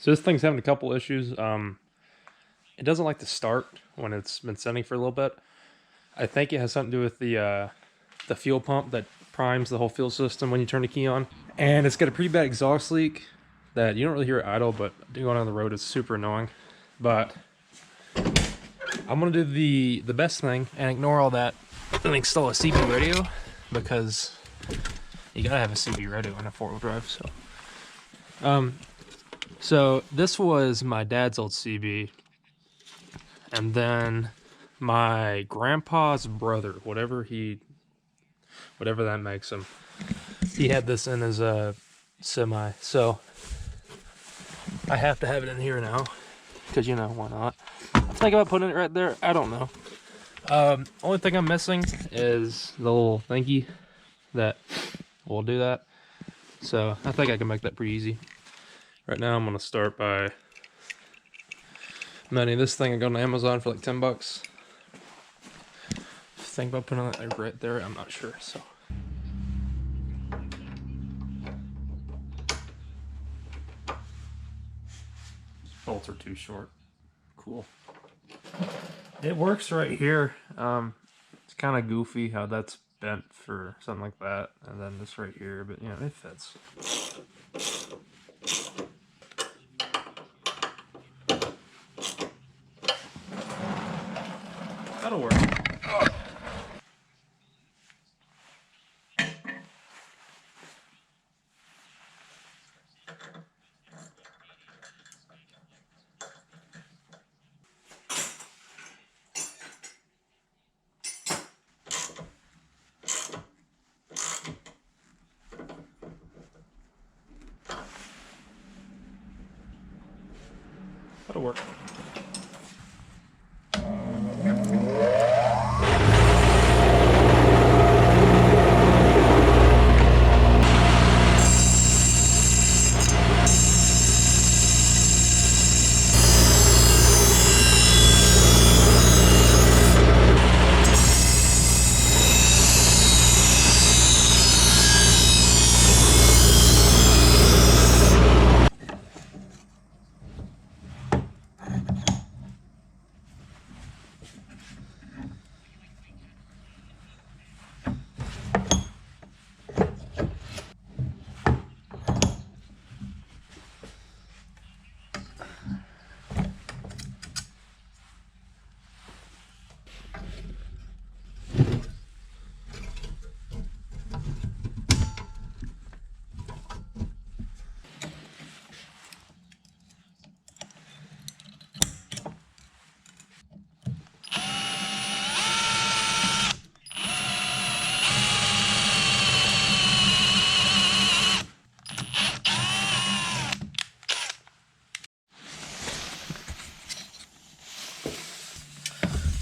So this thing's having a couple issues. It doesn't like to start when it's been sitting for a little bit. I think it has something to do with the fuel pump that primes the whole fuel system when you turn the key on. And it's got a pretty bad exhaust leak that you don't really hear it idle, but going on the road is super annoying. But I'm gonna do the best thing and ignore all that and install a CB radio, because you gotta have a CB radio in a 4-wheel drive. So this was my dad's old CB, and then my grandpa's brother, whatever that makes him, he had this in his semi. So I have to have it in here now, because you know, why not? I'm thinking about putting it right there. I don't know. Only thing I'm missing is the little thingy that will do that. So I think I can make that pretty easy. Right now I'm gonna start by mounting this thing and going to Amazon for like 10 bucks. Think about putting it like right there, I'm not sure. So bolts are too short. Cool. It works right here. It's kind of goofy how that's bent for something like that, and then this right here, but you know, it fits. That'll work. That'll work.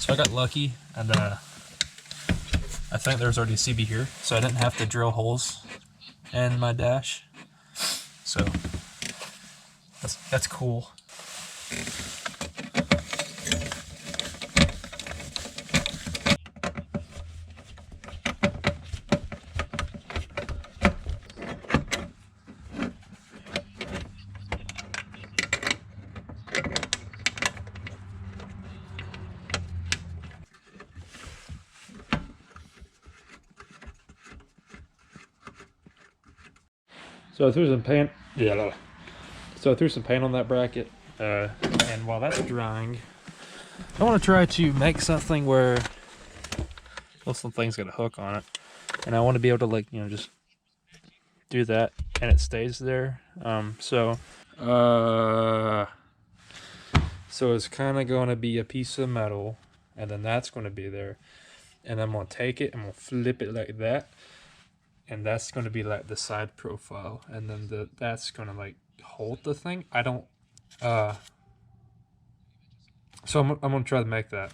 So I got lucky, and I think there's already a CB here, so I didn't have to drill holes in my dash. So that's cool. So I threw some paint. Yeah. So I threw some paint on that bracket, and while that's drying, I want to try to make something where, well, something's got a hook on it, and I want to be able to, like, you know, just do that and it stays there. So it's kind of going to be a piece of metal, and then that's going to be there, and I'm going to take it and we'll flip it like that. And that's going to be like the side profile, and then that's going to like hold the thing. I don't, so I'm going to try to make that.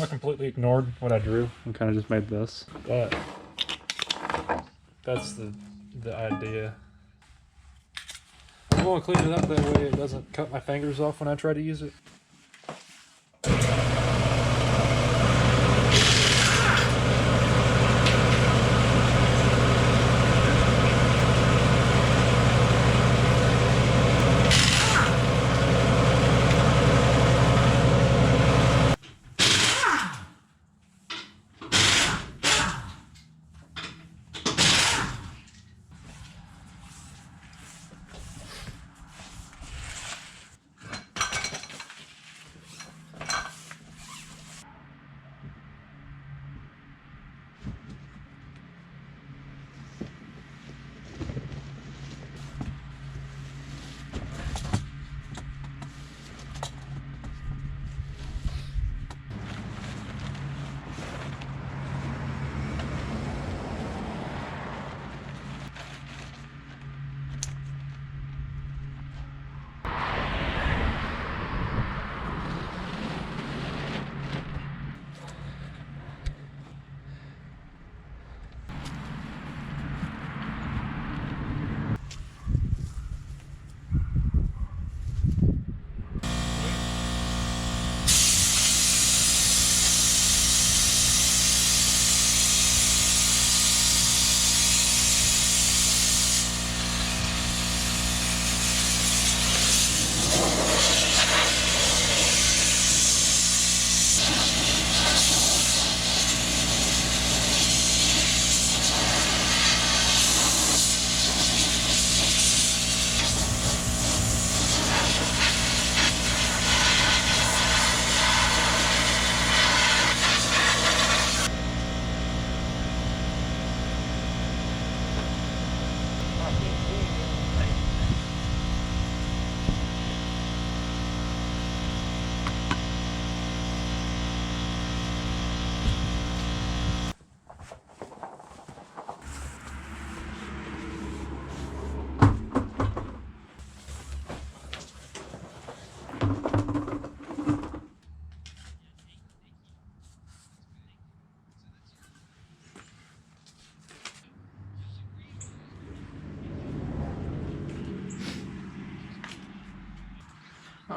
I completely ignored what I drew and kind of just made this. But that's the idea. I'm going to clean it up that way it doesn't cut my fingers off when I try to use it.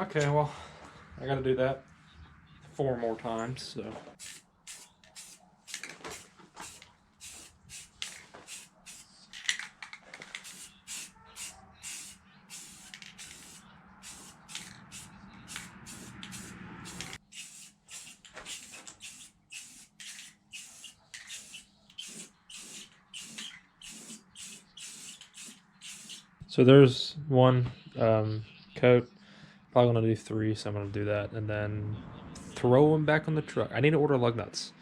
Okay, well, I gotta do that 4 more times, so. So there's one coat. Probably gonna do 3, so I'm gonna do that, and then throw them back on the truck. I need to order lug nuts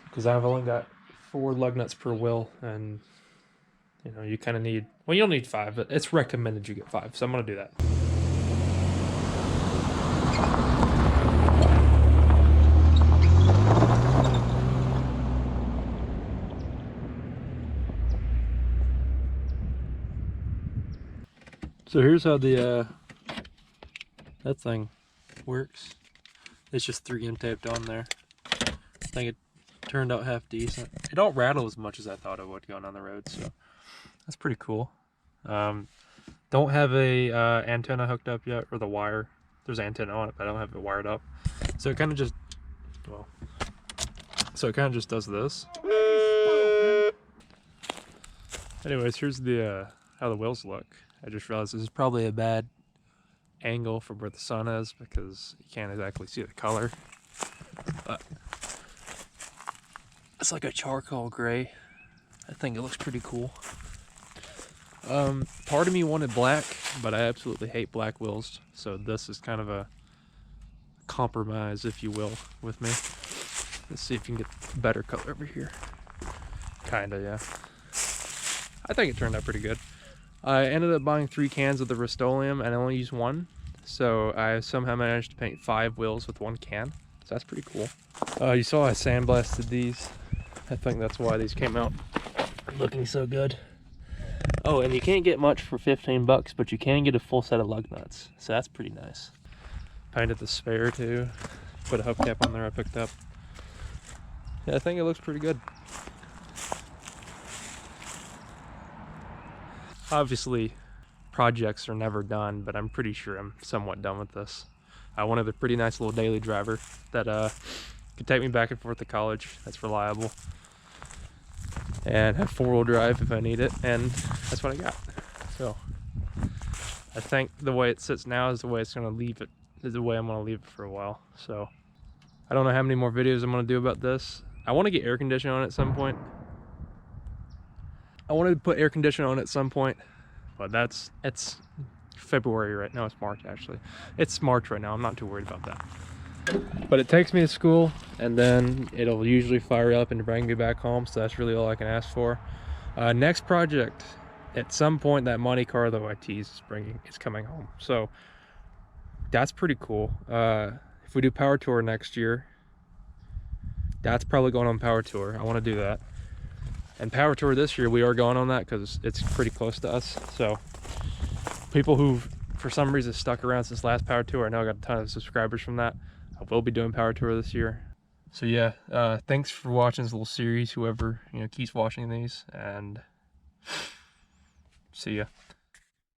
because I've only got 4 lug nuts per wheel, and you know you kind of need. Well, you don't need 5, but it's recommended you get 5, so I'm gonna do that. So here's how the that thing works. It's just 3M taped on there. I think it turned out half decent. It don't rattle as much as I thought it would going on the road, so that's pretty cool. Don't have a antenna hooked up yet, or the wire. There's an antenna on it, but I don't have it wired up. So it kind of just, well, so it kind of just does this. Anyways, here's the how the wheels look. I just realized this is probably a bad angle from where the sun is because you can't exactly see the color. But it's like a charcoal gray. I think it looks pretty cool. Part of me wanted black, but I absolutely hate black wheels, so this is kind of a compromise, if you will, with me. Let's see if you can get better color over here. Kinda, yeah. I think it turned out pretty good. I ended up buying 3 cans of the Rust-Oleum and I only used 1, so I somehow managed to paint 5 wheels with 1 can. So that's pretty cool. You saw I sandblasted these. I think that's why these came out looking so good. Oh, and you can't get much for 15 bucks, but you can get a full set of lug nuts, so that's pretty nice. Painted the spare too. Put a hubcap on there I picked up. Yeah, I think it looks pretty good. Obviously, projects are never done, but I'm pretty sure I'm somewhat done with this. I wanted a pretty nice little daily driver that could take me back and forth to college, that's reliable, and have 4-wheel drive if I need it, and that's what I got. So I think the way it sits now is the way it's gonna leave it, is the way I'm gonna leave it for a while. So I don't know how many more videos I'm gonna do about this. I want to get air conditioning on it at some point. I wanted to put air conditioning on it at some point, but it's February right now. It's March actually. It's March right now. I'm not too worried about that. But it takes me to school, and then it'll usually fire up and bring me back home. So that's really all I can ask for. Next project, at some point, that Monte Carlo I teased is coming home. So that's pretty cool. If we do Power Tour next year, that's probably going on Power Tour. I want to do that. And Power Tour this year, we are going on that because it's pretty close to us. So people who for some reason stuck around since last Power Tour, I know I got a ton of subscribers from that. I will be doing Power Tour this year. So yeah, thanks for watching this little series, whoever keeps watching these, and see ya.